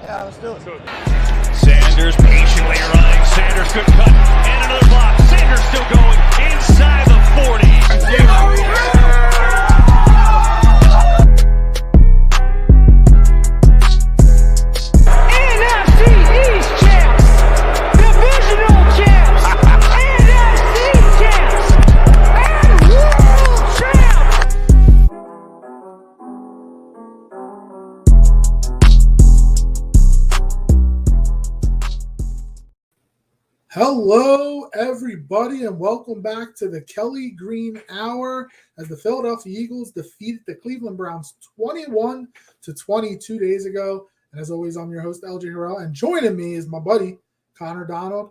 Yeah, let's do it. Sanders patiently running. Sanders good cut. And another block. Sanders still going inside the 40. NFC East champs, divisional champs, NFC champs, and world champs. Hello, everybody, and welcome back to the Kelly Green Hour as the Philadelphia Eagles defeated the Cleveland Browns 21-20 2 days ago. And as always, I'm your host, LJ Harrell, and joining me is my buddy, Connor Donald.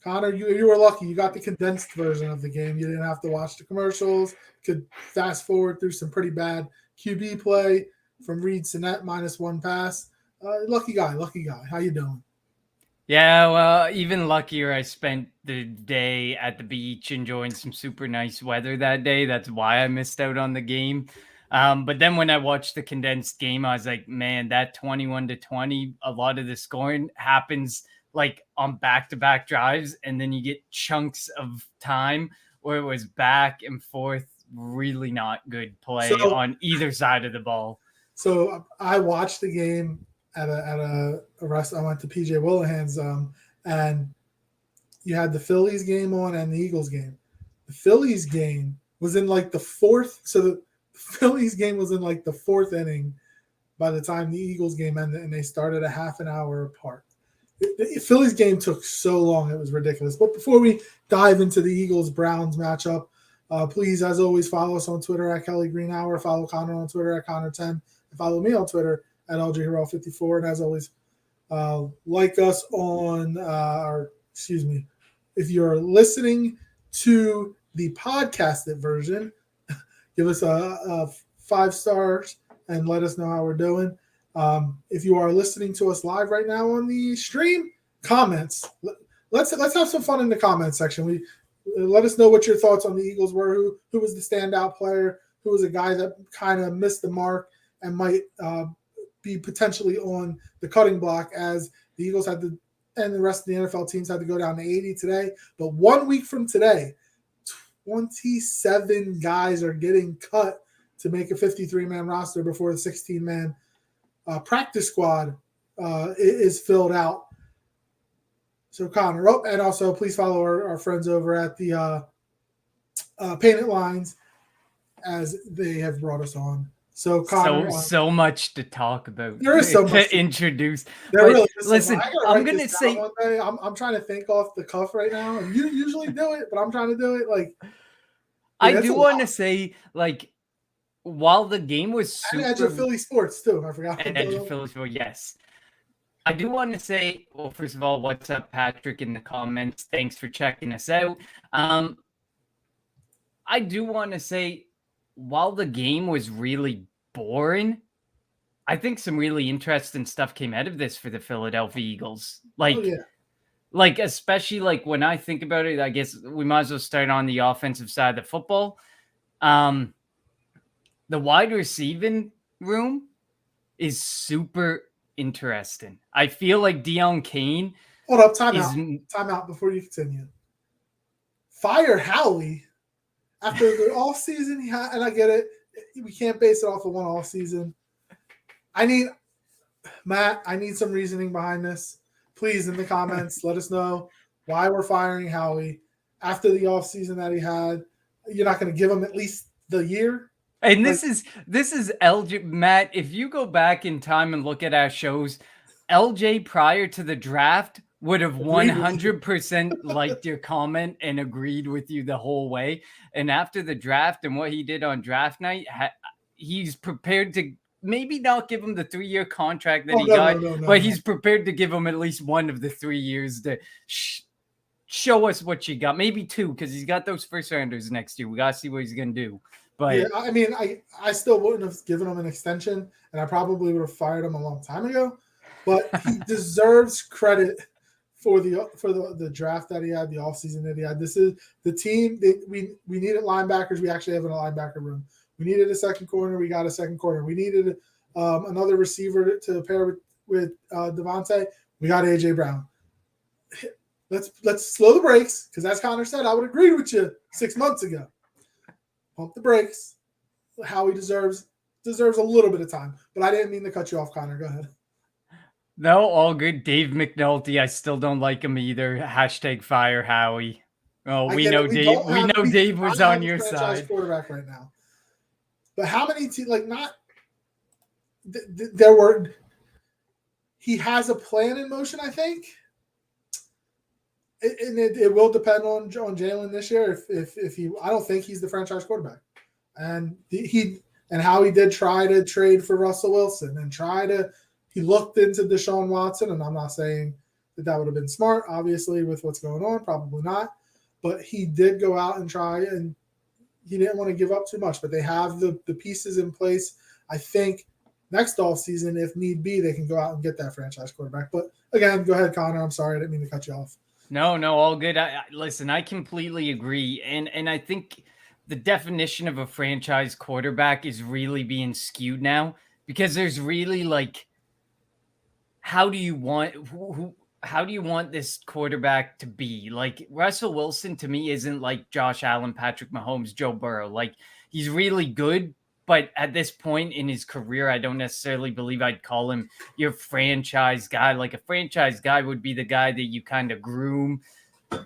Connor, you were lucky. You got the condensed version of the game. You didn't have to watch the commercials. Could fast forward through some pretty bad QB play from Reed Sinnett, -1 pass. Lucky guy. How you doing? Yeah, well, even luckier, I spent the day at the beach enjoying some super nice weather that day. That's why I missed out on the game. But then when I watched the condensed game, I was like, man, that 21-20, a lot of the scoring happens like on back-to-back drives, and then you get chunks of time where it was back and forth, really not good play on either side of the ball. So I watched the game at a rest. I went to PJ Willihan's, and you had the Phillies game on and the Eagles game. The Phillies game was in like the fourth. So the Phillies game was in like the fourth inning by the time the Eagles game ended, and they started a half an hour apart. The Phillies game took so long, it was ridiculous. But before we dive into the Eagles-Browns matchup, please, as always, follow us on Twitter at Kelly Green Hour. Follow Connor on Twitter at Connor10. And follow me on Twitter at LJHero54. And as always, like us on, if you're listening to the podcasted version, give us a 5 stars and let us know how we're doing. If you are listening to us live right now on the stream, comments. Let's have some fun in the comments section. Let us know what your thoughts on the Eagles were. Who was the standout player? Who was a guy that kind of missed the mark and might be potentially on the cutting block, as the Eagles had to, and the rest of the NFL teams had to go down to 80 today. But 1 week from today, 27 guys are getting cut to make a 53-man roster before the 16-man practice squad is filled out. So Connor, and also please follow our friends over at the Painted Lines, as they have brought us on. So Connor, so much to talk about. There is so much to introduce. There really is. Listen, I'm going to say one day. I'm trying to think off the cuff right now, and you usually do it, but I'm trying to do it like. I do want to say, like, while the game was super... And Edge of Philly Sports, too. I forgot. And Edge of Philly Sports, yes. I do want to say, well, first of all, what's up, Patrick, in the comments? Thanks for checking us out. I do want to say, while the game was really boring, I think some really interesting stuff came out of this for the Philadelphia Eagles. Like, especially like when I think about it, I guess we might as well start on the offensive side of the football. The wide receiving room is super interesting. I feel like Deion Kane. Hold up, time out before you continue. Fire Howie after the off season he had, and I get it. We can't base it off of one off season. I need some reasoning behind this. Please, in the comments, let us know why we're firing Howie after the off season that he had. You're not going to give him at least the year. And this is LJ. Matt, if you go back in time and look at our shows, LJ prior to the draft would have 100% liked your comment and agreed with you the whole way. And after the draft and what he did on draft night, he's prepared to maybe not give him the 3-year contract that he got, but he's prepared to give him at least one of the 3 years to show us what you got. Maybe 2, because he's got those first rounders next year. We got to see what he's going to do. But yeah, I mean, I still wouldn't have given him an extension, and I probably would have fired him a long time ago. But he deserves credit for the draft that he had, the offseason that he had. This is the team that we needed linebackers. We actually have in a linebacker room. We needed a second corner. We got a second corner. We needed another receiver to pair with Devontae. We got AJ Brown. Let's slow the brakes, because as Connor said, I would agree with you 6 months ago. Pump the brakes. Howie deserves a little bit of time, but I didn't mean to cut you off, Connor. Go ahead. No, all good. Dave McNulty, I still don't like him either. Hashtag fire Howie. Oh, we know Dave. We know Dave was on your side. Quarterback right now, but how many teams? Like, not there were. He has a plan in motion, I think. And it will depend on Jalen this year. If he, I don't think he's the franchise quarterback, and how he did try to trade for Russell Wilson and he looked into Deshaun Watson, and I'm not saying that would have been smart, obviously, with what's going on, probably not, but he did go out and try, and he didn't want to give up too much. But they have the pieces in place. I think next offseason, if need be, they can go out and get that franchise quarterback. But again, go ahead, Connor. I'm sorry, I didn't mean to cut you off. No, all good. Listen, I completely agree. And I think the definition of a franchise quarterback is really being skewed now, because there's really like, how do you want this quarterback to be? Like, Russell Wilson to me isn't like Josh Allen, Patrick Mahomes, Joe Burrow. Like, he's really good, but at this point in his career, I don't necessarily believe I'd call him your franchise guy. Like, a franchise guy would be the guy that you kind of groom.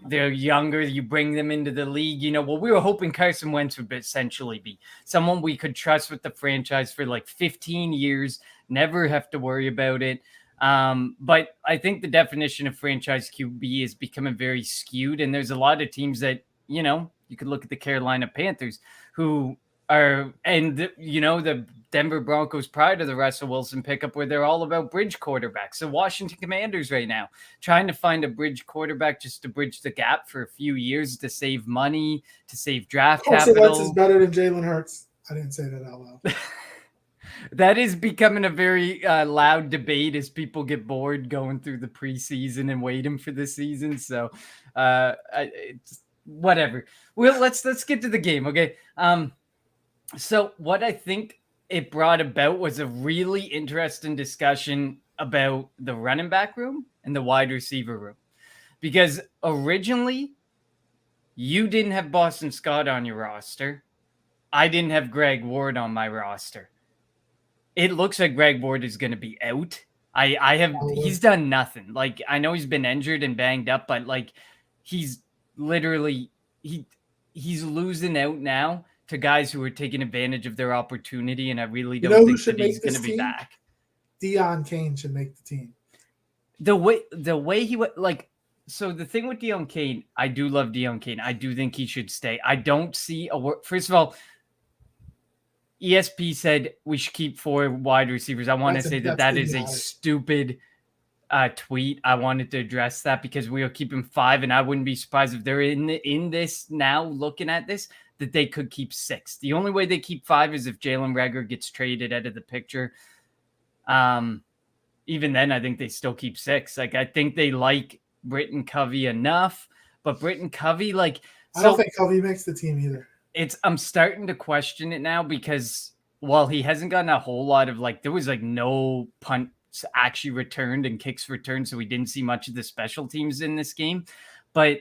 They're younger, you bring them into the league. You know, well, we were hoping Carson Wentz would essentially be someone we could trust with the franchise for like 15 years, never have to worry about it. But I think the definition of franchise QB is becoming very skewed. And there's a lot of teams that, you know, you could look at the Carolina Panthers, who are, and the Denver Broncos prior to the Russell Wilson pickup, where they're all about bridge quarterbacks. The Washington Commanders right now trying to find a bridge quarterback just to bridge the gap for a few years to save money, to save draft capital. Wentz is better than Jalen Hurts. I didn't say that out loud. That is becoming a very loud debate as people get bored going through the preseason and waiting for the season. So, it's whatever. Well, let's get to the game, okay? So what I think it brought about was a really interesting discussion about the running back room and the wide receiver room, because originally you didn't have Boston Scott on your roster. I didn't have Greg Ward on my roster. It looks like Greg Ward is going to be out. He's done nothing. Like, I know he's been injured and banged up, but like, he's literally, he's losing out now to guys who are taking advantage of their opportunity. And I really don't think that he's going to be back. Deion Kane should make the team. The way he went, like, so the thing with Deion Kane, I do love Deion Kane. I do think he should stay. I don't see first of all, ESP said we should keep 4 wide receivers. I want to say that is a stupid tweet. I wanted to address that because we are keeping 5, and I wouldn't be surprised if they're in this now, looking at this, that they could keep 6. The only way they keep 5 is if Jalen Reagor gets traded out of the picture. Even then, I think they still keep 6. Like, I think they like Britton Covey enough, but Britton Covey, like, I don't think Covey makes the team either. I'm starting to question it now, because while he hasn't gotten a whole lot of, like, there was like no punts actually returned and kicks returned, so we didn't see much of the special teams in this game. But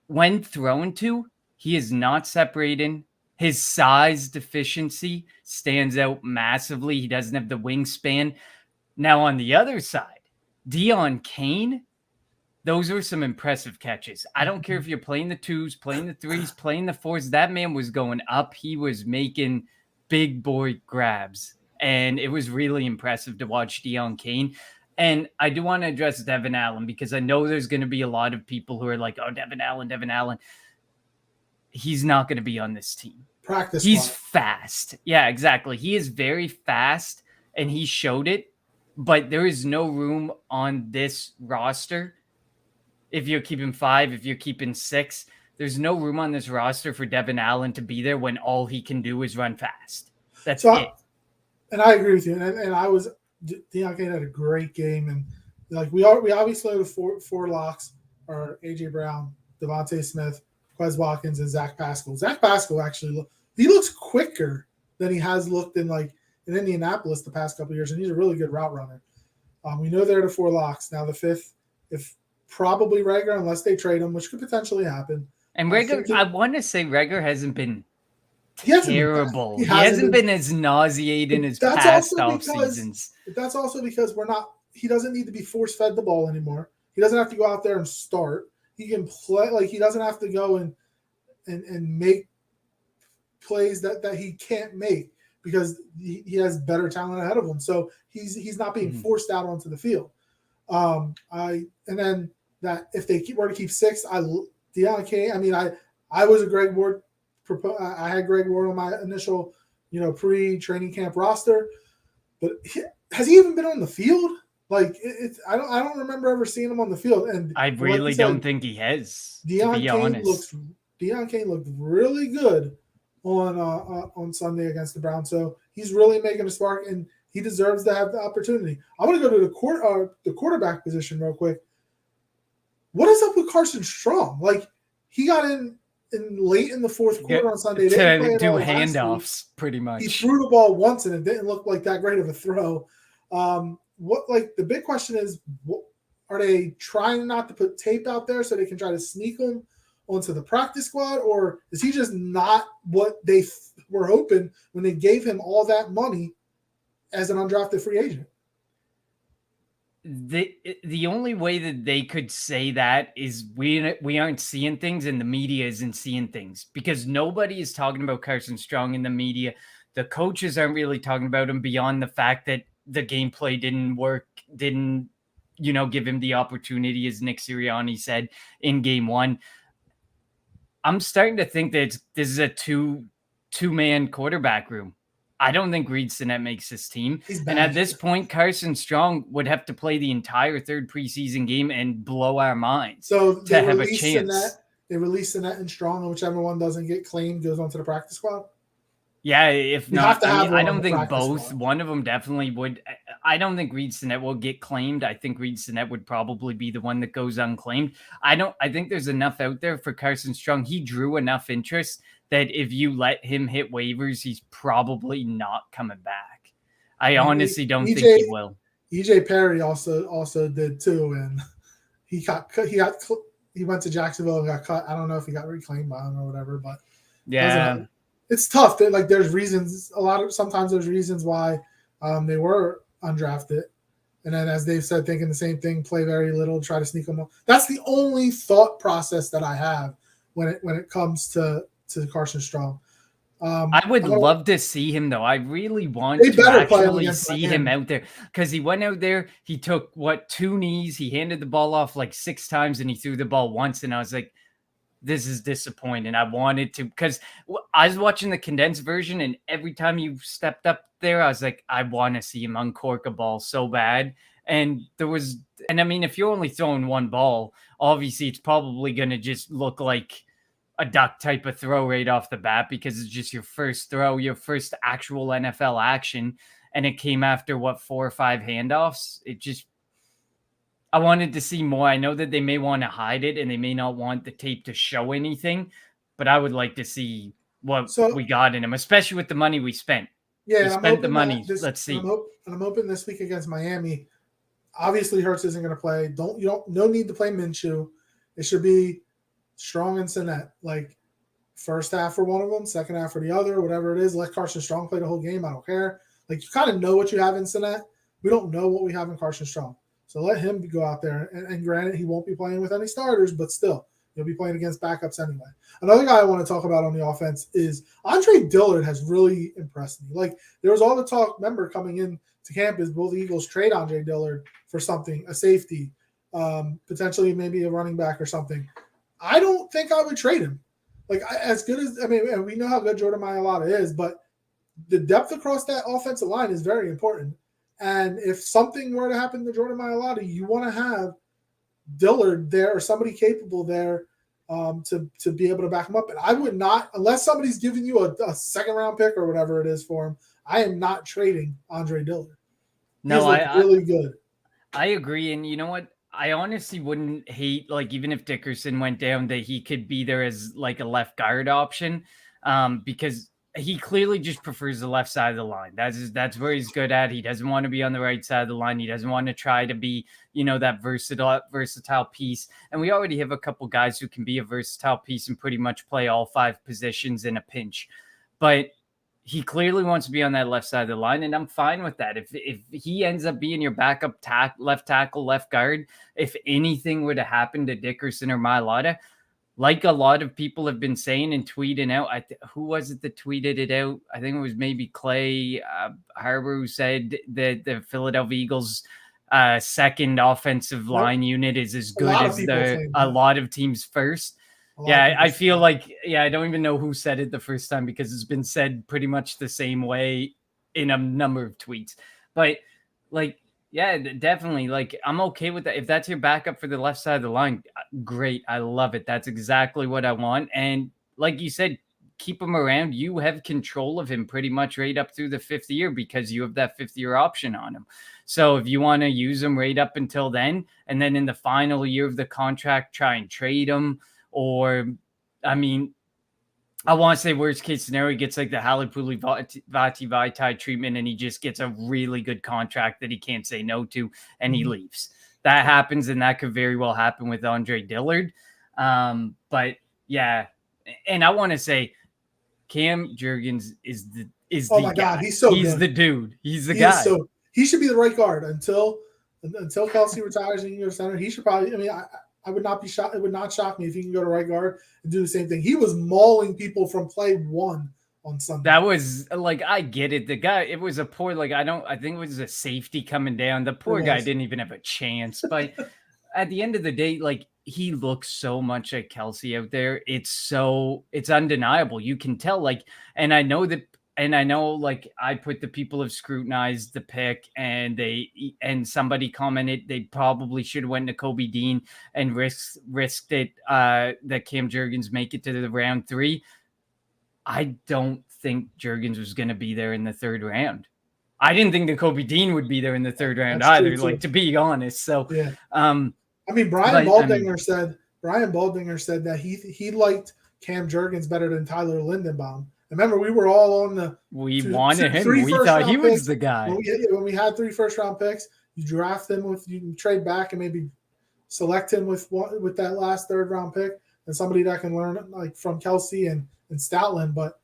when thrown to, he is not separating. His size deficiency stands out massively. He doesn't have the wingspan. Now, on the other side, Deion Kane, those were some impressive catches. I don't care if you're playing the 2s, playing the 3s, playing the 4s. That man was going up. He was making big boy grabs. And it was really impressive to watch Deion Kane. And I do want to address Devin Allen, because I know there's going to be a lot of people who are like, oh, Devin Allen. He's not going to be on this team. He's fast. Yeah, exactly. He is very fast, and he showed it. But there is no room on this roster. If you're keeping 5, if you're keeping 6, there's no room on this roster for Devin Allen to be there when all he can do is run fast. That's it. And I agree with you. And Deion Kane had a great game. And like we obviously have 4 locks are AJ Brown, Devontae Smith, Quez Watkins, and Zach Pascal. Zach Pascal actually he looks quicker than he has looked in like in Indianapolis the past couple of years, and he's a really good route runner. We know they're the 4 locks. Now the 5th, if probably Reagor, unless they trade him, which could potentially happen. And Reagor, I want to say Reagor hasn't been terrible. He hasn't been as nauseating as past off seasons. That's also because he doesn't need to be force fed the ball anymore. He doesn't have to go out there and start. He can play, like, he doesn't have to go and make plays that he can't make because he has better talent ahead of him. So he's not being forced out onto the field. And then that if they were to keep 6, Deon Kane. I mean, I was a Greg Ward. I had Greg Ward on my initial, pre-training camp roster, but has he even been on the field? Like, I don't remember ever seeing him on the field. And I really don't think he has. Deon Kane looked really good on Sunday against the Browns. So he's really making a spark, and he deserves to have the opportunity. I want to go to the quarterback position real quick. What is up with Carson Strong? Like, he got in late in the fourth quarter on Sunday. To do handoffs, pretty much. He threw the ball once, and it didn't look like that great of a throw. The big question is, are they trying not to put tape out there so they can try to sneak him onto the practice squad, or is he just not what they were hoping when they gave him all that money as an undrafted free agent? The only way that they could say that is we aren't seeing things, and the media isn't seeing things, because nobody is talking about Carson Strong in the media. The coaches aren't really talking about him beyond the fact that the gameplay didn't work, didn't give him the opportunity, as Nick Sirianni said in game 1. I'm starting to think that this is a two-man quarterback room. I don't think Reed Sinnett makes this team. And at this point, Carson Strong would have to play the entire 3rd preseason game and blow our minds to have a chance. They release Sinnett and Strong, and whichever one doesn't get claimed goes onto the practice squad. Yeah, if not, I don't think both. Squad. One of them definitely would. I don't think Reed Sinnett will get claimed. I think Reed Sinnett would probably be the one that goes unclaimed. I think there's enough out there for Carson Strong. He drew enough interest that if you let him hit waivers, he's probably not coming back. I honestly don't think he will. EJ Perry also did too, and he went to Jacksonville and got cut. I don't know if he got reclaimed by him or whatever, but yeah. It's tough. There's reasons. Sometimes there's reasons why they were undrafted, and then, as they've said, thinking the same thing, play very little, try to sneak them up. That's the only thought process that I have when it comes to Carson Strong. I would love to see him, though. I really want to actually see him out there, because he went out there. He took 2 knees. He handed the ball off like 6 times, and he threw the ball once. And I was like, this is disappointing. I wanted to, because I was watching the condensed version, and every time you stepped up there, I was like, I want to see him uncork a ball so bad. And I mean, if you're only throwing 1 ball, obviously it's probably going to just look like a duck type of throw right off the bat, because it's just your first throw, your first actual NFL action. And it came after 4 or 5 handoffs. I wanted to see more. I know that they may want to hide it and they may not want the tape to show anything, but I would like to see what we got in him, especially with the money we spent. Yeah, we spent the money. Let's see. I'm hoping this week against Miami. Obviously, Hurts isn't going to play. No need to play Minshew. It should be Strong and Sinnett. Like, first half for one of them, second half for the other, whatever it is. Let Carson Strong play the whole game. I don't care. Like, you kind of know what you have in Sinnett. We don't know what we have in Carson Strong. So let him go out there. And granted, he won't be playing with any starters, but still, he'll be playing against backups anyway. Another guy I want to talk about on the offense is Andre Dillard has really impressed me. Like, there was all the talk, remember, coming in to camp is, will the Eagles trade Andre Dillard for something, a safety, potentially maybe a running back or something. I don't think I would trade him. Like, and we know how good Jordan Mailata is, but the depth across that offensive line is very important. And if something were to happen to Jordan Mailata, you want to have Dillard there or somebody capable there to be able to back him up. And I would not, unless somebody's giving you a second-round pick or whatever it is for him, I am not trading Andre Dillard. No, really good. I agree. And you know what? I honestly wouldn't hate, like, even if Dickerson went down, that he could be there as like a left guard option, because he clearly just prefers the left side of the line. That's where he's good at. He doesn't want to be on the right side of the line. He doesn't want to try to be, that versatile piece. And we already have a couple guys who can be a versatile piece and pretty much play all 5 positions in a pinch. But he clearly wants to be on that left side of the line, and I'm fine with that. If he ends up being your backup left tackle, left guard, if anything were to happen to Dickerson or Mailata, like a lot of people have been saying and tweeting out, who was it that tweeted it out? I think it was maybe Clay Harbor, who said that the Philadelphia Eagles' second offensive line unit is as good as a lot of teams' first. Yeah, I feel like, I don't even know who said it the first time because it's been said pretty much the same way in a number of tweets. But yeah, definitely. I'm okay with that. If that's your backup for the left side of the line, great. I love it. That's exactly what I want. And like you said, keep him around. You have control of him pretty much right up through the 5th year because you have that 5th year option on him. So if you want to use him right up until then, and then in the final year of the contract, try and trade him. Or, I want to say worst case scenario, he gets like the Halipuli Vati Vaitai treatment and he just gets a really good contract that he can't say no to and he leaves. That happens, and that could very well happen with Andre Dillard. But yeah, and I want to say Cam Jurgens is the God, guy. He's so he's good. The dude. He's the guy. He should be the right guard until Kelsey retires and he can go to center. He should probably. I would not be shocked. It would not shock me if he can go to right guard and do the same thing. He was mauling people from play 1 on Sunday. That was I get it. The guy, it was a poor, I think it was a safety coming down. The poor guy didn't even have a chance. But at the end of the day, he looks so much like Kelsey out there. It's undeniable. You can tell, and I know I put the people have scrutinized the pick and somebody commented they probably should have went to Kobe Dean and risked it that Cam Jurgens make it to the round 3. I don't think Jurgens was going to be there in the 3rd round. I didn't think that Kobe Dean would be there in the 3rd round either, to be honest. So, yeah. Brian Baldinger said that he liked Cam Jurgens better than Tyler Lindenbaum. Remember, we were all on we wanted him. We thought he was the guy. When we had 3 first-round picks, you draft him you can trade back and maybe select him with that last 3rd-round pick and somebody that can learn from Kelsey and Stoutland. But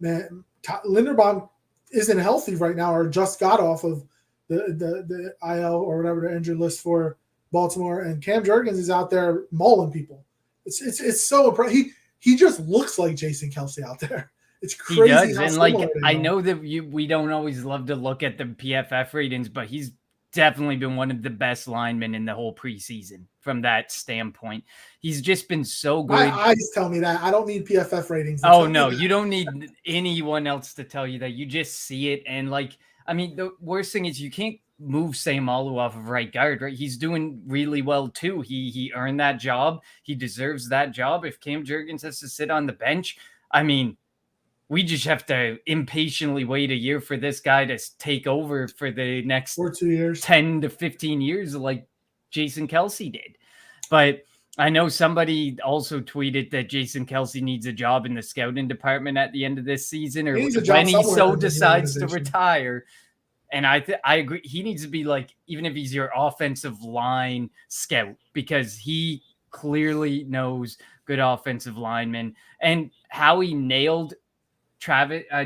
man, Linderbaum isn't healthy right now, or just got off of the IL or whatever the injured list for Baltimore. And Cam Jurgens is out there mauling people. It's so impressive. He just looks like Jason Kelsey out there. It's crazy. He does, and I know that we don't always love to look at the PFF ratings, but he's definitely been one of the best linemen in the whole preseason from that standpoint. He's just been so good. My eyes tell me that. I don't need PFF ratings. Oh no, you don't need anyone else to tell you that. You just see it, and the worst thing is you can't move Sayamalu off of right guard, right? He's doing really well too. He earned that job. He deserves that job. If Cam Jurgens has to sit on the bench, we just have to impatiently wait a year for this guy to take over for the next 2 years, 10 to 15 years, like Jason Kelsey did. But I know somebody also tweeted that Jason Kelsey needs a job in the scouting department at the end of this season, or when he decides to retire. And I agree. He needs to be even if he's your offensive line scout, because he clearly knows good offensive linemen, and how he nailed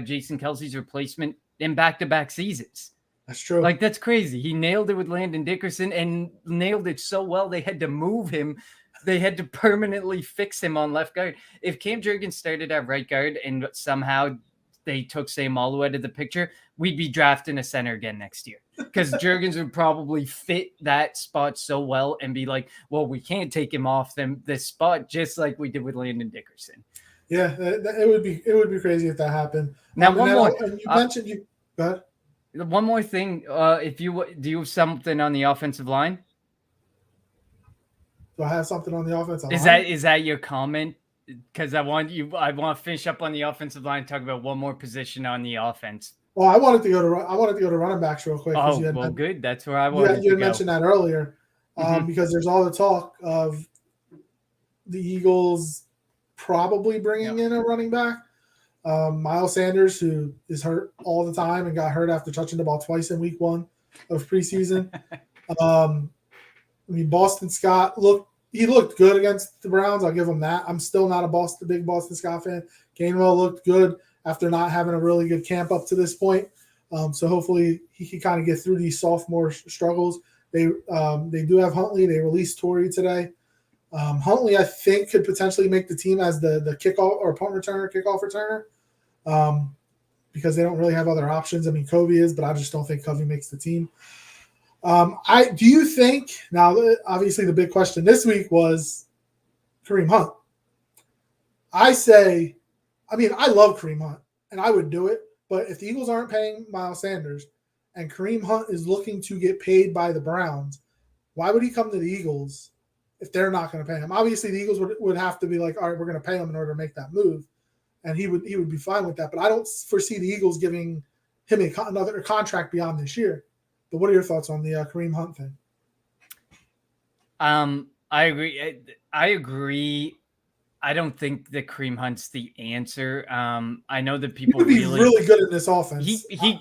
Jason Kelsey's replacement in back-to-back seasons. That's true. That's crazy. He nailed it with Landon Dickerson and nailed it so well they had to move him. They had to permanently fix him on left guard. If Cam Jurgens started at right guard and somehow they took Sayamalu out of the picture, we'd be drafting a center again next year, because Jurgens would probably fit that spot so well and be like, well, we can't take him off this spot, just like we did with Landon Dickerson. Yeah, it would be crazy if that happened. Now, one more. You mentioned go ahead. One more thing. Do you have something on the offensive line? Do I have something on the offensive line? Is that your comment? Because I want to finish up on the offensive line and talk about one more position on the offense. Well, I wanted to go to running backs real quick. Oh, good. That's where I wanted to go. You had mentioned that earlier, because there's all the talk of the Eagles probably bringing in a running back. Miles Sanders, who is hurt all the time and got hurt after touching the ball twice in week 1 of preseason. Boston Scott looked good against the Browns. I'll give him that. I'm still not a big Boston Scott fan. Gainwell looked good after not having a really good camp up to this point. So hopefully he can kind of get through these sophomore struggles. They do have Huntley. They released Tarte today. Huntley, I think, could potentially make the team as the kickoff or kickoff returner because they don't really have other options. Covey is, but I just don't think Covey makes the team. Do you think now? Obviously, the big question this week was Kareem Hunt. I love Kareem Hunt, and I would do it. But if the Eagles aren't paying Miles Sanders, and Kareem Hunt is looking to get paid by the Browns, why would he come to the Eagles if they're not going to pay him? Obviously, the Eagles would have to be like, all right, we're going to pay him in order to make that move, and he would be fine with that. But I don't foresee the Eagles giving him another contract beyond this year. But what are your thoughts on the Kareem Hunt thing? I agree. I don't think that Kareem Hunt's the answer. I know that people he would be really good in this offense. He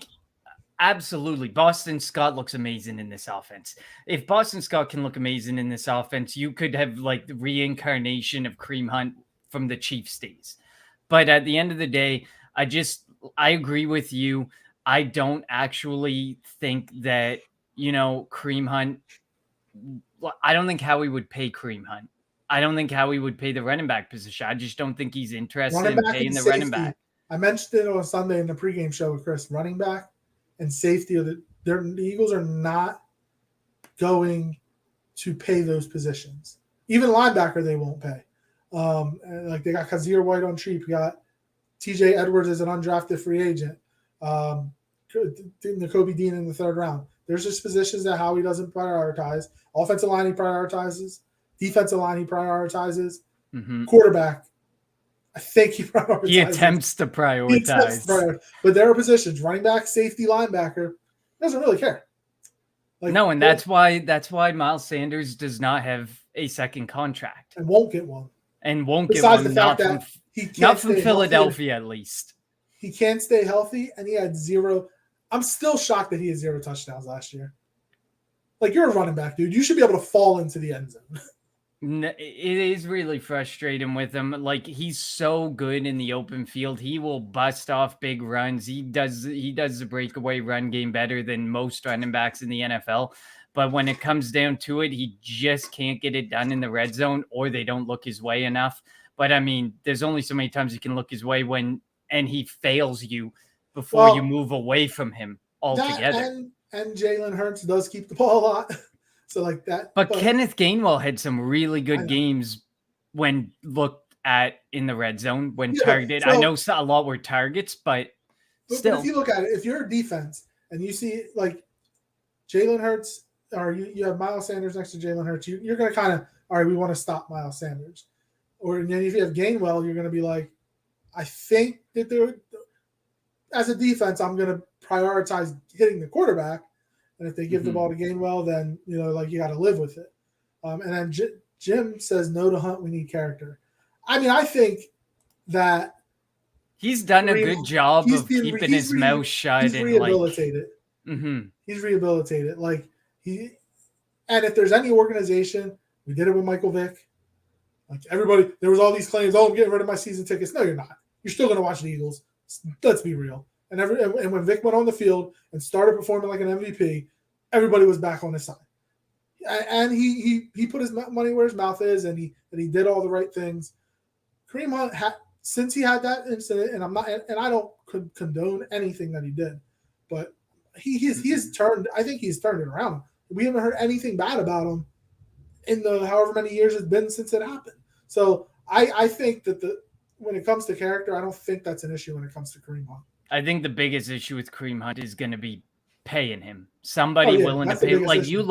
absolutely. Boston Scott looks amazing in this offense. If Boston Scott can look amazing in this offense, you could have like the reincarnation of Kareem Hunt from the Chiefs days. But at the end of the day, I agree with you. I don't actually think that, Kareem Hunt, I don't think Howie would pay Kareem Hunt. I don't think Howie would pay the running back position. I just don't think he's interested in paying the running back. I mentioned it on Sunday in the pregame show with Chris. Running back and safety the Eagles are not going to pay those positions. Even linebacker they won't pay. Like they got Kazir White on cheap. You got TJ Edwards as an undrafted free agent. Nakobe Dean in the 3rd round. There's just positions that Howie doesn't prioritize. Offensive line he prioritizes. Defensive line he prioritizes. Mm-hmm. Quarterback, I think he prioritizes. He attempts to prioritize. But there are positions, running back, safety, linebacker, doesn't really care. And that's why Miles Sanders does not have a second contract. And won't get one. Besides the fact that not from Philadelphia, at least. He can't stay healthy, and he had 0. I'm still shocked that he had 0 touchdowns last year. Like, you're a running back, dude. You should be able to fall into the end zone. It is really frustrating with him. Like, he's so good in the open field. He will bust off big runs. He does the breakaway run game better than most running backs in the NFL. But when it comes down to it, he just can't get it done in the red zone, or they don't look his way enough. But, there's only so many times he can look his way and he fails you before you move away from him altogether. And Jalen Hurts does keep the ball a lot. So like that. But Kenneth Gainwell had some really good games when looked at in the red zone, when targeted. I know a lot were targets, but still. But if you look at it, if you're a defense and you see like Jalen Hurts, or you have Miles Sanders next to Jalen Hurts, you're going to kind of, all right, we want to stop Miles Sanders. Or then if you have Gainwell, you're going to be like, I think that as a defense, I'm going to prioritize hitting the quarterback. And if they give the ball to Gainwell, then, you got to live with it. And then Jim says no to Hunt. We need character. I think that he's done a good job of keeping his mouth shut. He's rehabilitated. He's rehabilitated. And if there's any organization, we did it with Michael Vick. Like everybody, there was all these claims. Oh, I'm getting rid of my season tickets. No, you're not. You're still going to watch the Eagles. Let's be real. And when Vic went on the field and started performing like an MVP, everybody was back on his side. And he put his money where his mouth is, and he did all the right things. Kareem Hunt, since he had that incident, and I don't condone anything that he did, but he has turned. I think he's turned it around. We haven't heard anything bad about him in the however many years it's been since it happened. So I think that when it comes to character, I don't think that's an issue when it comes to Kareem Hunt. I think the biggest issue with Kareem Hunt is going to be paying him. Somebody willing to pay. Like issue.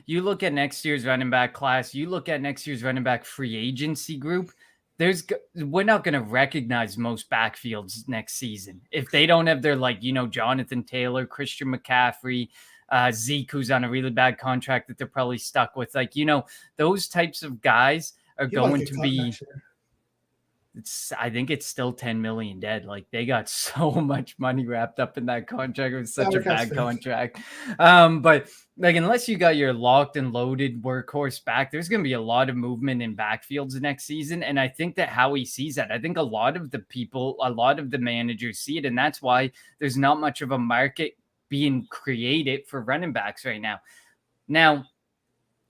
you look at next year's running back class. You look at next year's running back free agency group. We're not going to recognize most backfields next season if they don't have their Jonathan Taylor, Christian McCaffrey, Zeke, who's on a really bad contract that they're probably stuck with. Those types of guys are going to be. I think it's still 10 million dead. Like they got so much money wrapped up in that contract. It was such a bad contract. But like, unless you got your locked and loaded workhorse back, there's going to be a lot of movement in backfields next season. And I think that Howie sees that. I think a lot of the managers see it. And that's why there's not much of a market being created for running backs right now. Now,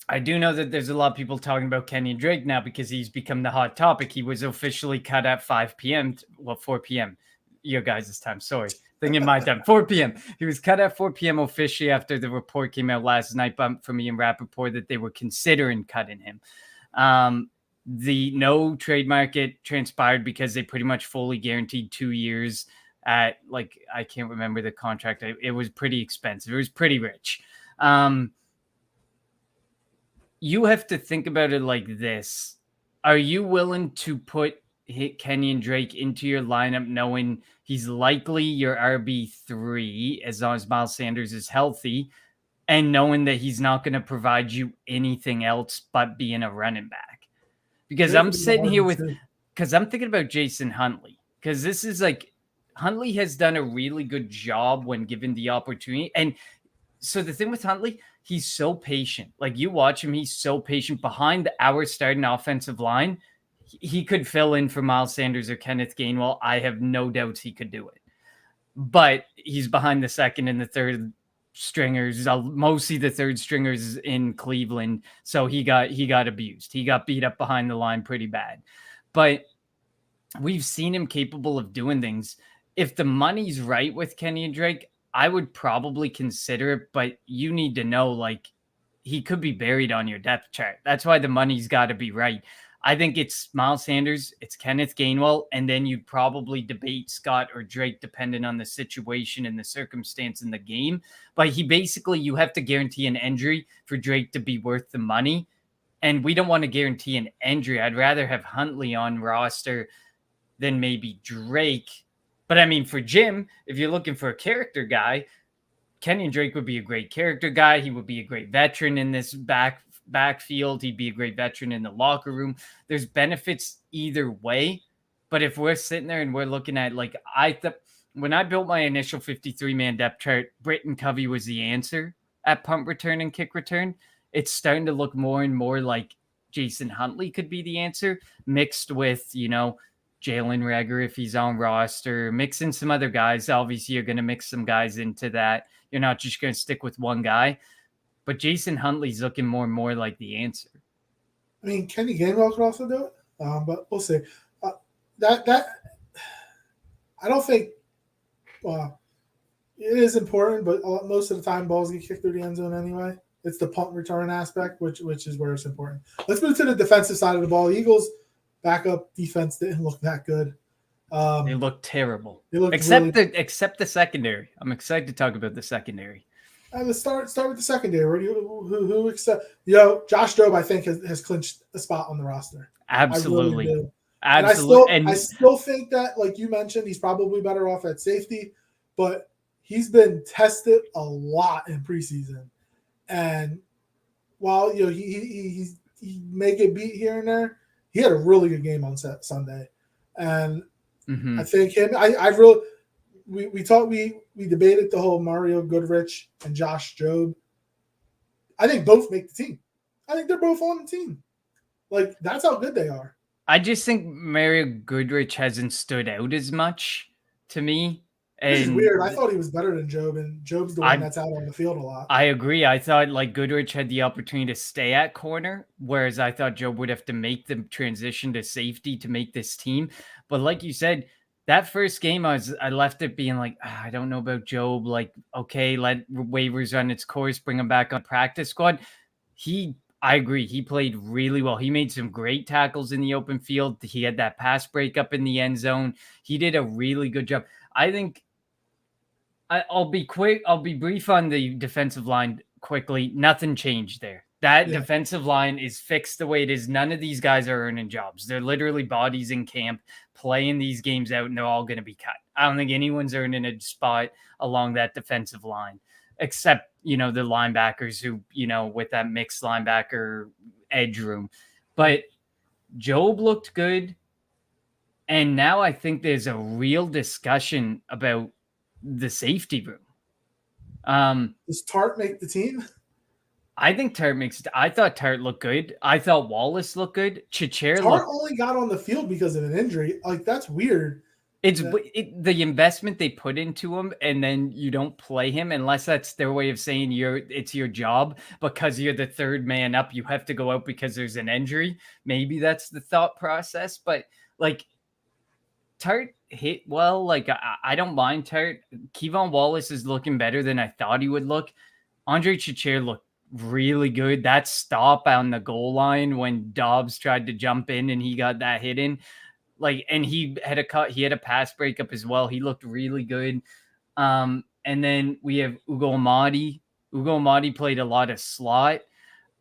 I do know that there's a lot of people talking about Kenyan Drake now because he's become the hot topic. He was officially cut at 5 p.m. 4 p.m. Your guys' time. Sorry. Thinking my time. 4 p.m. He was cut at 4 p.m. officially after the report came out last night from Ian Rappaport that they were considering cutting him. The no trade market transpired because they pretty much fully guaranteed 2 years at, like, I can't remember the contract. It was pretty expensive. It was pretty rich. You have to think about it like this. Are you willing to put Kenyan Drake into your lineup knowing he's likely your RB3 as long as Miles Sanders is healthy and knowing that he's not going to provide you anything else but being a running back? Because I'm sitting here because I'm thinking about Jason Huntley, because this is like, Huntley has done a really good job when given the opportunity. And so the thing with Huntley, he's so patient. Like, you watch him, he's so patient behind our starting offensive line. He could fill in for Miles Sanders or Kenneth Gainwell. I have no doubts he could do it. But he's behind the second and the third stringers, mostly the third stringers in Cleveland. So he got abused. He got beat up behind the line pretty bad. But we've seen him capable of doing things. If the money's right with Kenyan Drake, I would probably consider it, but you need to know, like, he could be buried on your depth chart. That's why the money's got to be right. I think it's Miles Sanders, it's Kenneth Gainwell, and then you'd probably debate Scott or Drake depending on the situation and the circumstance in the game. But you have to guarantee an injury for Drake to be worth the money. And we don't want to guarantee an injury. I'd rather have Huntley on roster than maybe Drake. But I mean, for Jim, if you're looking for a character guy, Kenyan Drake would be a great character guy. He would be a great veteran in this backfield. He'd be a great veteran in the locker room. There's benefits either way. But if we're sitting there and we're looking at, like, when I built my initial 53-man depth chart, Britton Covey was the answer at punt return and kick return. It's starting to look more and more like Jason Huntley could be the answer, mixed with, Jalen Reagor if he's on roster, mix in some other guys. Obviously, you're going to mix some guys into that. You're not just going to stick with one guy. But Jason Huntley's looking more and more like the answer. I mean, Kenny Gainwell could also do it, but we'll see. I don't think it is important, but most of the time balls get kicked through the end zone anyway. It's the punt return aspect, which is where it's important. Let's move to the defensive side of the ball. Eagles backup defense didn't look that good. They looked terrible. Except the secondary. I'm excited to talk about the secondary. Let's start with the secondary. Who except Josh Jobe, I think has clinched a spot on the roster. Absolutely, really absolutely. And I still think that, like you mentioned, he's probably better off at safety, but he's been tested a lot in preseason. And while he may get beat here and there, he had a really good game on Sunday. And I think him. We debated the whole Mario Goodrich and Josh Jobe. I think both make the team. I think they're both on the team. Like, that's how good they are. I just think Mario Goodrich hasn't stood out as much to me. Which is weird. I thought he was better than Jobe, and Jobe's the one that's out on the field a lot. I agree. I thought, like, Goodrich had the opportunity to stay at corner, whereas I thought Jobe would have to make the transition to safety to make this team. But like you said, that first game, I left it being like, I don't know about Jobe. Like, okay, let waivers run its course, bring him back on practice squad. I agree. He played really well. He made some great tackles in the open field. He had that pass breakup in the end zone. He did a really good job. I think I'll be quick. I'll be brief on the defensive line quickly. Nothing changed there. That defensive line is fixed the way it is. None of these guys are earning jobs. They're literally bodies in camp playing these games out, and they're all going to be cut. I don't think anyone's earning a spot along that defensive line, except, the linebackers who, with that mixed linebacker edge room. But Jobe looked good. And now I think there's a real discussion about the safety room. Does Tarte make the team? I think Tarte makes it. I thought Tarte looked good. I thought Wallace looked good. Chicher Tarte looked. only got on the field because of an injury. Like, that's weird. It's the investment they put into him, and then you don't play him unless that's their way of saying it's your job because you're the third man up. You have to go out because there's an injury. Maybe that's the thought process, but like Tarte hit well. Like I don't mind Tarte. Kevon Wallace is looking better than I thought he would look. Andre Chicher looked really good. That stop on the goal line when Dobbs tried to jump in and he got that hit in. Like, and he had a pass breakup as well. He looked really good. And then we have Ugo Amadi. Ugo Amadi played a lot of slot.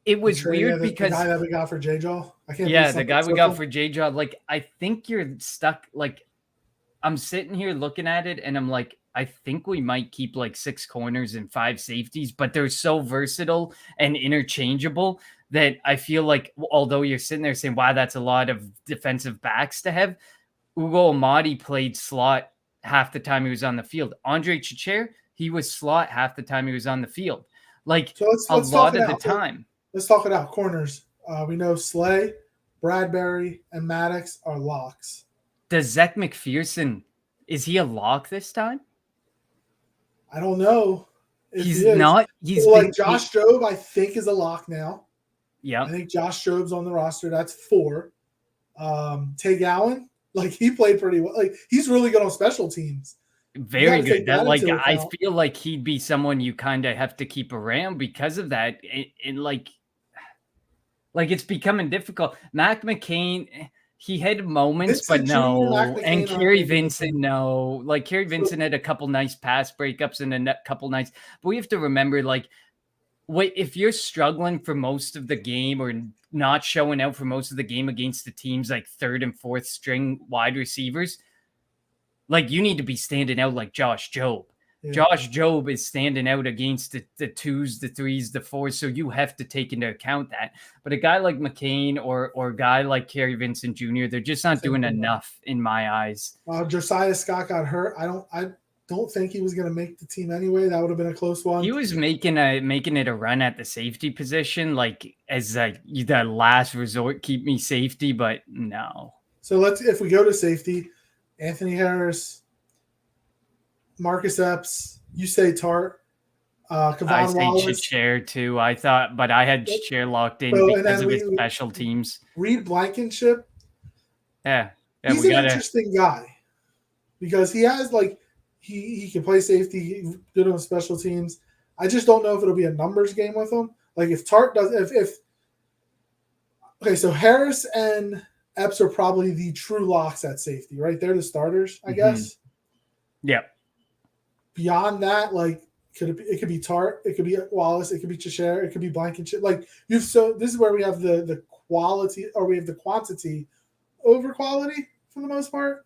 It was weird because the guy that we got for J-Jaw. The guy we got for J-Jaw. Like, I think you're stuck. Like, I'm sitting here looking at it and I'm like, I think we might keep like 6 corners and 5 safeties, but they're so versatile and interchangeable that I feel like, although you're sitting there saying, wow, that's a lot of defensive backs to have, Ugo Amadi played slot half the time he was on the field. Andre Chicher, he was slot half the time he was on the field. Like, so let's a lot of the time. Let's talk it out. Corners. We know Slay, Bradbury, and Maddox are locks. Does Zach McPherson, is he a lock this time? I don't know. He's not. He's like Josh Jobe, I think, is a lock now. Yeah. I think Josh Jobe's on the roster. That's 4. Tate Allen, like, he played pretty well. Like, he's really good on special teams. Very good. That, like, I feel like he'd be someone you kind of have to keep around because of that. And like it's becoming difficult. Mac McCain, he had moments, but no. And Kerry Vincent, no. Like, Kerry Vincent had a couple nice pass breakups and a couple nice. But we have to remember, like, if you're struggling for most of the game or not showing out for most of the game against the teams like 3rd and 4th string wide receivers, like, you need to be standing out like Josh Jobe. Yeah. Josh Jobe is standing out against the 2s, the 3s, the 4s, so you have to take into account that. But a guy like McCain or a guy like Kerry Vincent Jr., they're just not doing enough in my eyes. Josiah Scott got hurt. I don't think he was going to make the team anyway. That would have been a close one. He was making it a run at the safety position, like as like the last resort, keep me safety, but no. So if we go to safety, Anthony Harris, Marcus Epps, you say Tarte, Kevon Wallace. I say Chicher too. I thought, but I had Chicher locked in because of his special teams. Reed Blankenship. Yeah, he's an interesting guy because he has he can play safety, good on special teams. I just don't know if it'll be a numbers game with him. Like if Tarte does, okay, so Harris and Epps are probably the true locks at safety, right? They're the starters, I guess. Yeah. Beyond that, like it could be Tarte, it could be Wallace, it could be Chicher, it could be Blankenship. Like this is where we have the quality, or we have the quantity over quality for the most part,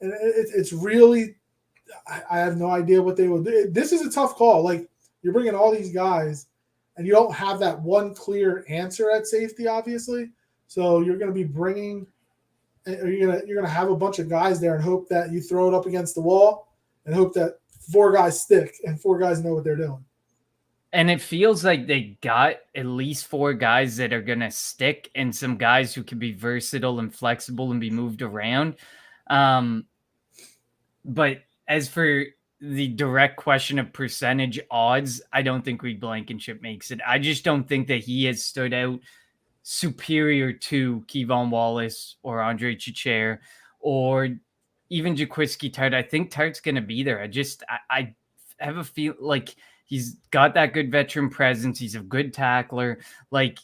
and it's really, I have no idea what they will do. This is a tough call. Like you're bringing all these guys, and you don't have that one clear answer at safety, obviously. So you're going to be bringing, or you're going to have a bunch of guys there and hope that you throw it up against the wall and hope that 4 guys stick and 4 guys know what they're doing. And it feels like they got at least 4 guys that are going to stick and some guys who can be versatile and flexible and be moved around. But as for the direct question of percentage odds, I don't think Reed Blankenship makes it. I just don't think that he has stood out superior to Kevon Wallace or Andre Chicher or even Jaquiski Tarte. I think Tarte's going to be there. I have a feel like he's got that good veteran presence. He's a good tackler. Like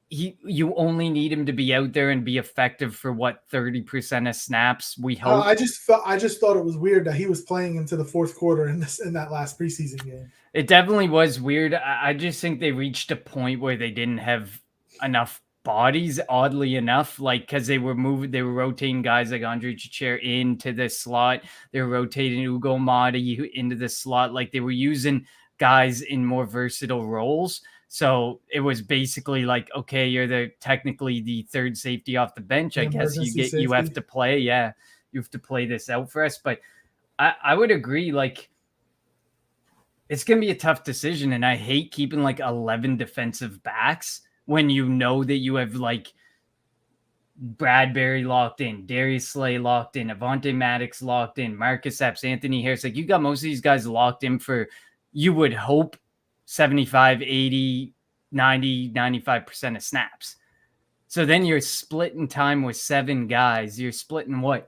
you only need him to be out there and be effective for 30% of snaps. We hope. I just thought it was weird that he was playing into the 4th quarter in that last preseason game. It definitely was weird. I just think they reached a point where they didn't have enough bodies, oddly enough, like because they were rotating guys like Andre Chicher into the slot. They were rotating Ugo Amadi into the slot. Like they were using guys in more versatile roles. So it was basically like, okay, you're technically the 3rd safety off the bench. I guess you have to play. Yeah. you have to play this out for us. But I would agree, like, it's going to be a tough decision. And I hate keeping like 11 defensive backs when you know that you have like Bradbury locked in, Darius Slay locked in, Avonte Maddox locked in, Marcus Epps, Anthony Harris. Like, you got most of these guys locked in for, you would hope, 75, 80, 90, 95% of snaps. So then you're splitting time with 7 guys. You're splitting what?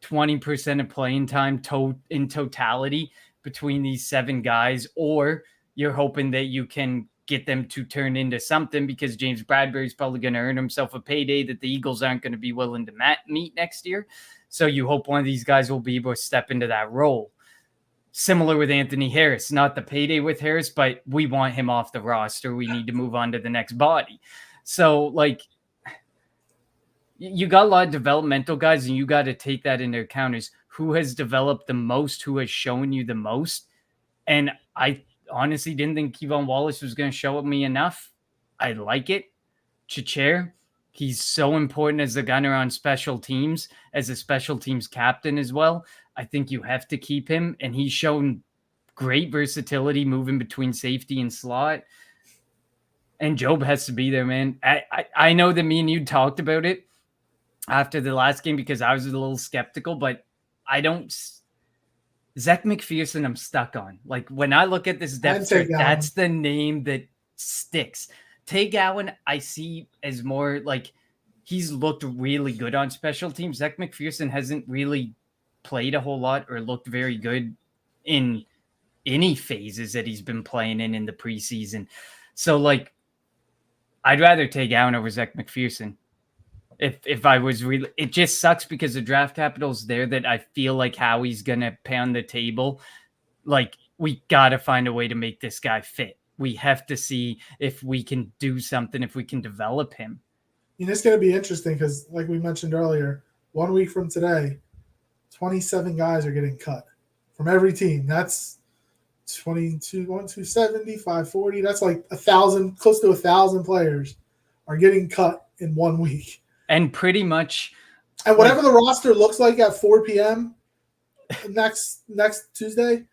20% of playing time in totality between these 7 guys, or you're hoping that you can get them to turn into something because James Bradbury's probably going to earn himself a payday that the Eagles aren't going to be willing to meet next year. So you hope one of these guys will be able to step into that role. Similar with Anthony Harris, not the payday with Harris, but we want him off the roster. We need to move on to the next body. So, like, you got a lot of developmental guys, and you got to take that into account is who has developed the most, who has shown you the most. And I honestly didn't think Kevon Wallace was going to show me enough. I like it. Chicher, he's so important as a gunner on special teams, as a special teams captain as well. I think you have to keep him, and he's shown great versatility moving between safety and slot. And Job has to be there, man. I know that me and you talked about it after the last game because I was a little skeptical, but I don't. Zach McPherson, I'm stuck on. Like, when I look at this depth chart, that's the name that sticks. Tay Gowan, I see as more like he's looked really good on special teams. Zach McPherson hasn't really played a whole lot or looked very good in any phases that he's been playing in the preseason. So, like, I'd rather take Gowan over Zach McPherson. If I was really, it just sucks because the draft capital's there that I feel like Howie's going to pound the table. Like, we got to find a way to make this guy fit. We have to see if we can do something, if we can develop him. You know, it's going to be interesting because, like we mentioned earlier, 1 week from today, 27 guys are getting cut from every team. That's 22, 270, 540. That's like 1,000, close to 1,000 players are getting cut in 1 week. And pretty much. And whatever the roster looks like at 4 p.m. next Tuesday,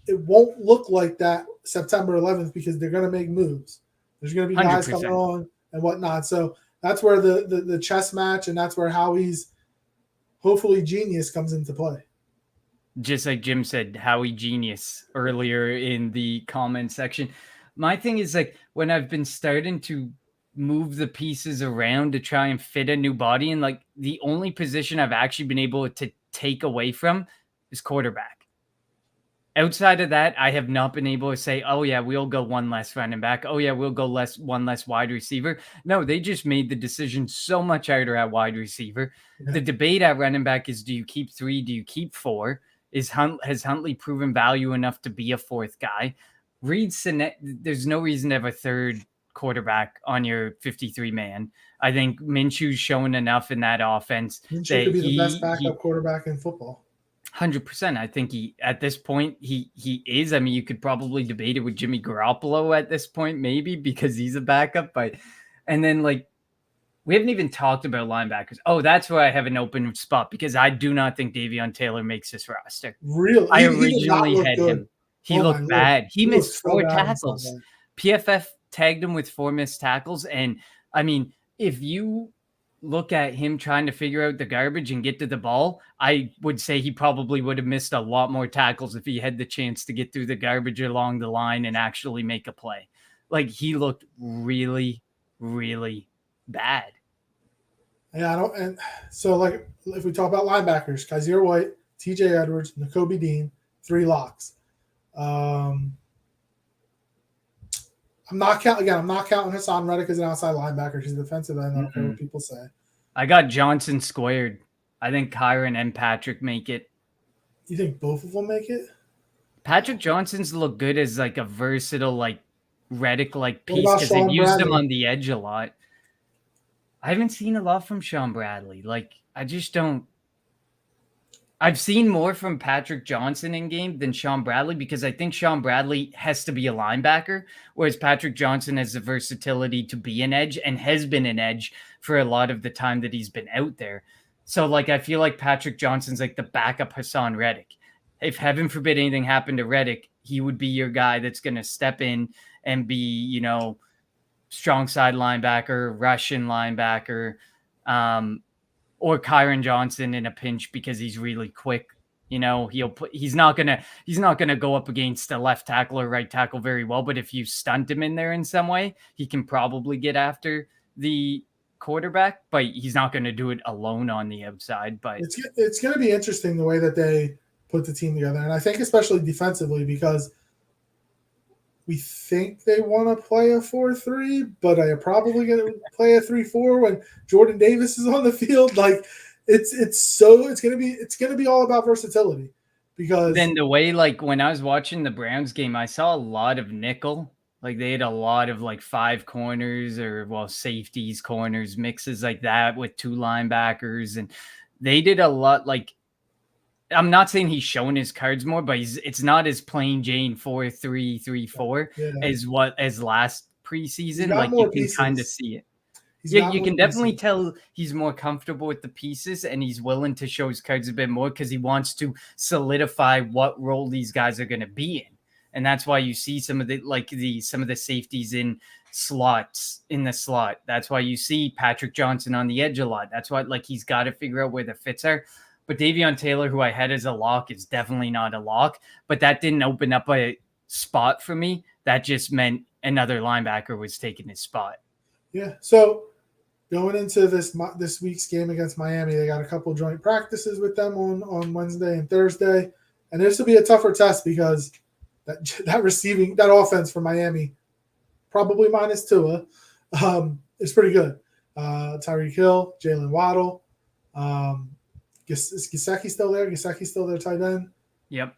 it won't look like that September 11th because they're going to make moves. There's going to be guys 100%. coming on and whatnot. So that's where the chess match, and that's where Howie's hopefully genius comes into play. Just like Jim said, Howie genius earlier in the comment section. My thing is, like, when I've been starting to move the pieces around to try and fit a new body, and like the only position I've actually been able to take away from is quarterback. Outside of that, I have not been able to say, oh yeah, we'll go one less running back. Oh yeah, we'll go one less wide receiver. No, they just made the decision so much harder at wide receiver. Yeah. The debate at running back is, do you keep 3? Do you keep 4? Has Huntley proven value enough to be a 4th guy? Reed Sinet, there's no reason to have a 3rd quarterback on your 53 man. I think Minshew's shown enough in that offense. Minshew could be the best backup quarterback in football. 100%. I think at this point he is. I mean, you could probably debate it with Jimmy Garoppolo at this point, maybe because he's a backup. But and then, like, we haven't even talked about linebackers. Oh, that's where I have an open spot because I do not think Davion Taylor makes this roster. Really? I originally had him. He looked bad. He missed 4 tackles. PFF tagged him with 4 missed tackles. And I mean, if you look at him trying to figure out the garbage and get to the ball, I would say he probably would have missed a lot more tackles if he had the chance to get through the garbage along the line and actually make a play. Like, he looked really, really bad. Yeah, and so, like, if we talk about linebackers, Kaiser White, TJ Edwards, Nakobe Dean, 3 locks. I'm not counting Hassan Reddick as an outside linebacker. He's defensive end. I don't care what people say. I got Johnson squared. I think Kyron and Patrick make it. You think both of them make it? Patrick Johnson's look good as like a versatile, like Reddick-like piece because they've used him on the edge a lot. I haven't seen a lot from Sean Bradley. Like, I just don't. I've seen more from Patrick Johnson in game than Sean Bradley because I think Sean Bradley has to be a linebacker, whereas Patrick Johnson has the versatility to be an edge and has been an edge for a lot of the time that he's been out there. So, like, I feel like Patrick Johnson's like the backup Hassan Reddick. If heaven forbid anything happened to Reddick, he would be your guy that's going to step in and be, you know, strong side linebacker, Russian linebacker, or Kyron Johnson in a pinch because he's really quick. You know, he's not gonna go up against a left tackle or right tackle very well, but if you stunt him in there in some way, he can probably get after the quarterback, but he's not going to do it alone on the outside. But it's going to be interesting the way that they put the team together, and I think especially defensively, because we think they want to play a 4-3, but they're probably going to play a 3-4 when Jordan Davis is on the field. Like it's going to be all about versatility, because then the way, like, when I was watching the Browns game, I saw a lot of nickel. Like, they had a lot of, like, 5 corners or, well, safeties, corners, mixes like that with 2 linebackers. And they did a lot, like, I'm not saying he's showing his cards more, but it's not as plain Jane 4-3-3-4 as last preseason. Like, you can kind of see it. Yeah, you can definitely tell he's more comfortable with the pieces, and he's willing to show his cards a bit more because he wants to solidify what role these guys are going to be in. And that's why you see some of the safeties in the slot. That's why you see Patrick Johnson on the edge a lot. That's why, like, he's got to figure out where the fits are. But Davion Taylor, who I had as a lock, is definitely not a lock. But that didn't open up a spot for me. That just meant another linebacker was taking his spot. Yeah. So going into this week's game against Miami, they got a couple joint practices with them on Wednesday and Thursday. And this will be a tougher test because that offense for Miami, probably minus Tua, is pretty good. Tyreek Hill, Jalen Waddle, is Gesicki still there? Gesicki's still there, tight end. Yep.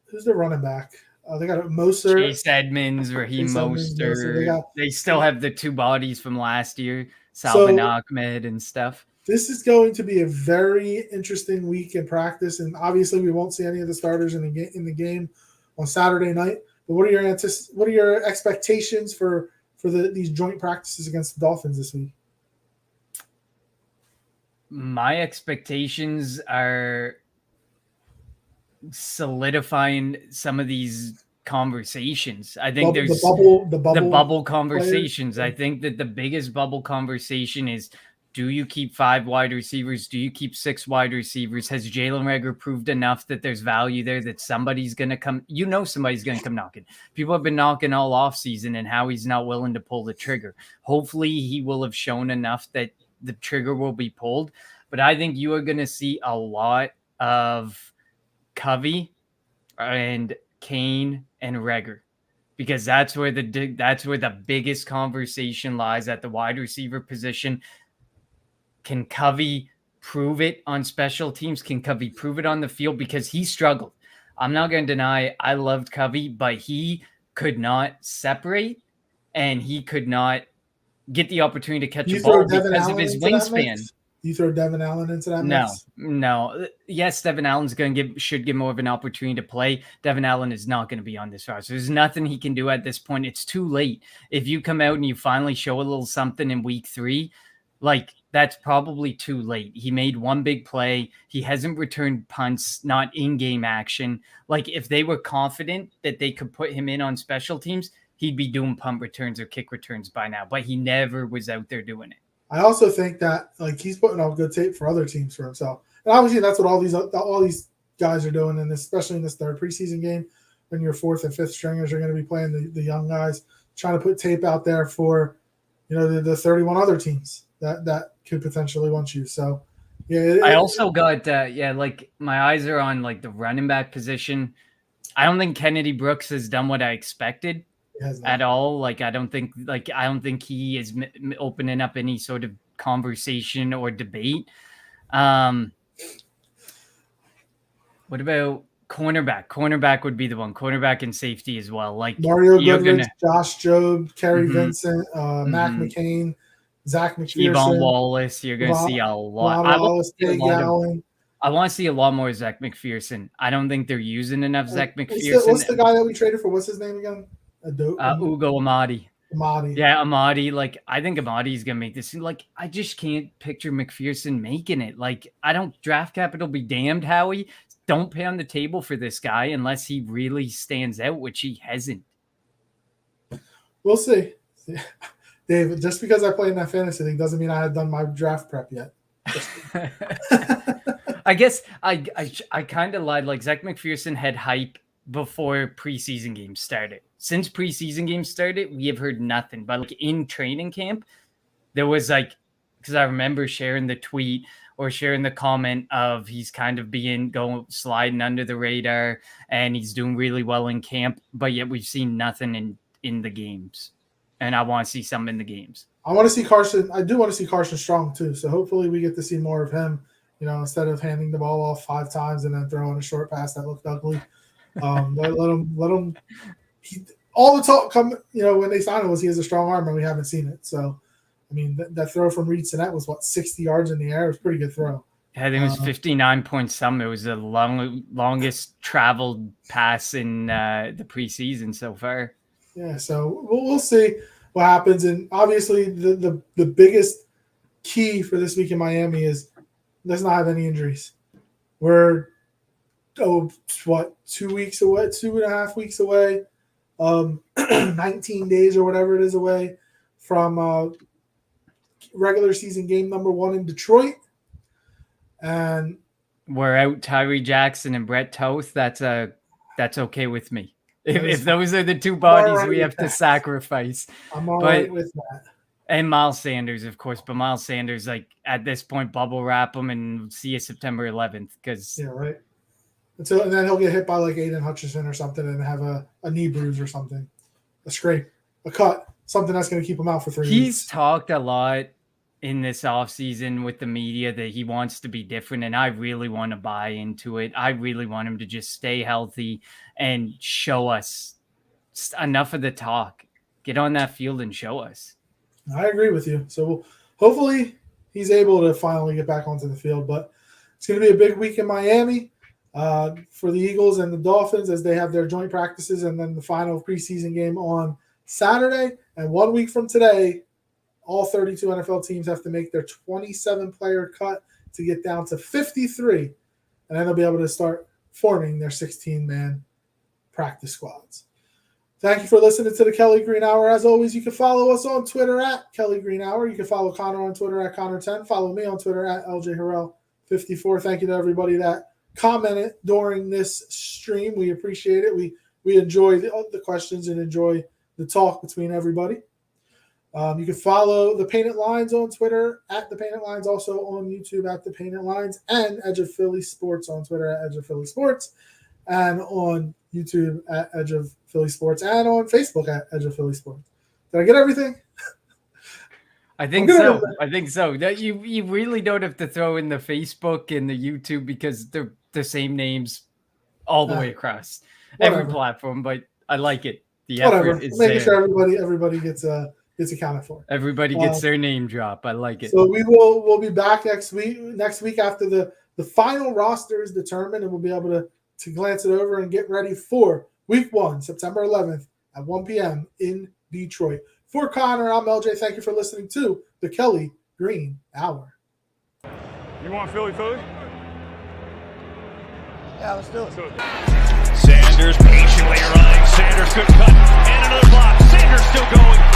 Who's the running back? They got Moser, Chase Edmonds, Raheem Mostert. They still have the 2 bodies from last year, Salvin Ahmed and stuff. This is going to be a very interesting week in practice, and obviously we won't see any of the starters in the game on Saturday night. But what are your expectations for these joint practices against the Dolphins this week? My expectations are solidifying some of these conversations. I think there's the bubble conversations. Players. I think that the biggest bubble conversation is, do you keep 5 wide receivers? Do you keep 6 wide receivers? Has Jalen Reagor proved enough that there's value there, that somebody's going to come? You know somebody's going to come knocking. People have been knocking all offseason and how he's not willing to pull the trigger. Hopefully he will have shown enough that the trigger will be pulled. But I think you are going to see a lot of Covey and Kane and Reagor, because that's where the biggest conversation lies at the wide receiver position. Can Covey prove it on special teams? Can Covey prove it on the field? Because he struggled. I'm not going to deny I loved Covey, but he could not separate and he could not get the opportunity to catch a ball because of his wingspan. You throw Devin Allen into that mix? No. Yes, Devin Allen's should get more of an opportunity to play. Devin Allen is not going to be on this roster. There's nothing he can do at this point. It's too late. If you come out and you finally show a little something in week 3, like, that's probably too late. He made one big play. He hasn't returned punts, not in-game action. Like, if they were confident that they could put him in on special teams, he'd be doing punt returns or kick returns by now. But he never was out there doing it. I also think that, like, he's putting out good tape for other teams for himself. And obviously that's what all these guys are doing, and especially in this third preseason game, when your 4th and 5th stringers are going to be playing the young guys, trying to put tape out there for, you know, the 31 other teams that could potentially want you. So, yeah. I also got, like, my eyes are on, like, the running back position. I don't think Kennedy Brooks has done what I expected at all. Like, I don't think he is opening up any sort of conversation or debate. What about cornerback? Cornerback would be the one. Cornerback and safety as well. Like Mario Goodrich, Josh Jobe, Kerry Vincent, Mac McCain, Zach McPherson, Yvonne Wallace. You're going to see a lot. I want to see a lot more Zach McPherson. I don't think they're using enough Zach McPherson. What's the guy that we traded for? What's his name again? Ugo Amadi. Amadi. Yeah, Amadi. Like, I think Amadi's gonna make this. Like, I just can't picture McPherson making it. Like, I don't draft capital be damned, Howie. Don't pay on the table for this guy unless he really stands out, which he hasn't. We'll see. Dave, just because I played in that fantasy league doesn't mean I had done my draft prep yet. I guess I kind of lied. Like, Zach McPherson had hype before preseason games started. Since preseason games started, we have heard nothing. But like in training camp, there was like, because I remember sharing the tweet or sharing the comment of he's kind of sliding under the radar and he's doing really well in camp, but yet we've seen nothing in the games. And I want to see some in the games. I want to see Carson. I do want to see Carson Strong too. So hopefully we get to see more of him, instead of handing the ball off 5 times and then throwing a short pass that looked ugly. Let him all the talk come, when they signed him was he has a strong arm and we haven't seen it. So, I mean, that throw from Reed Sinnett was 60 yards in the air. It was a pretty good throw. I think it was 59 point something. It was the longest traveled pass in the preseason so far. Yeah, so we'll see what happens. And obviously the biggest key for this week in Miami is let's not have any injuries. We're 2 weeks away, 2.5 weeks away, 19 days or whatever it is away from regular season game number 1 in Detroit. And we're out Tyree Jackson and Brett Toth. That's okay with me. If those are the 2 bodies we have to sacrifice. I'm all right with that. And Miles Sanders, of course. But Miles Sanders, like at this point, bubble wrap him and see you September 11th. Yeah, right. And then he'll get hit by like Aiden Hutchinson or something and have a knee bruise or something, a scrape, a cut, something that's going to keep him out for 3 weeks. He's talked a lot in this offseason with the media that he wants to be different, and I really want to buy into it. I really want him to just stay healthy and show us enough of the talk. Get on that field and show us. I agree with you. So hopefully he's able to finally get back onto the field, but it's going to be a big week in Miami for the Eagles and the Dolphins as they have their joint practices and then the final preseason game on Saturday. And 1 week from today, all 32 NFL teams have to make their 27-player cut to get down to 53, and then they'll be able to start forming their 16-man practice squads. Thank you for listening to the Kelly Green Hour. As always, you can follow us on Twitter at Kelly Green Hour. You can follow Connor on Twitter at Connor10. Follow me on Twitter at LJHarrell54. Thank you to everybody that commented during this stream. We appreciate it. We enjoy the questions and enjoy the talk between everybody. You can follow The Painted Lines on Twitter at The Painted Lines, also on YouTube at The Painted Lines, and Edge of Philly Sports on Twitter at Edge of Philly Sports, and on YouTube at Edge of Philly Sports, and on Facebook at Edge of Philly Sports. Did I get everything? I think so. I think so. That you really don't have to throw in the Facebook and the YouTube because they're the same names all the way across every platform. But I like it. The effort is making there. sure everybody gets accounted for. Everybody gets their name drop. I like it. So we'll be back next week after the final roster is determined, and we'll be able to glance it over and get ready for week 1, September 11th at 1 p.m. in Detroit. For Connor, I'm LJ. Thank you for listening to the Kelly Green Hour. You want Philly? Yeah, let's do it. Sanders patiently running. Sanders good cut and another block. Sanders still going.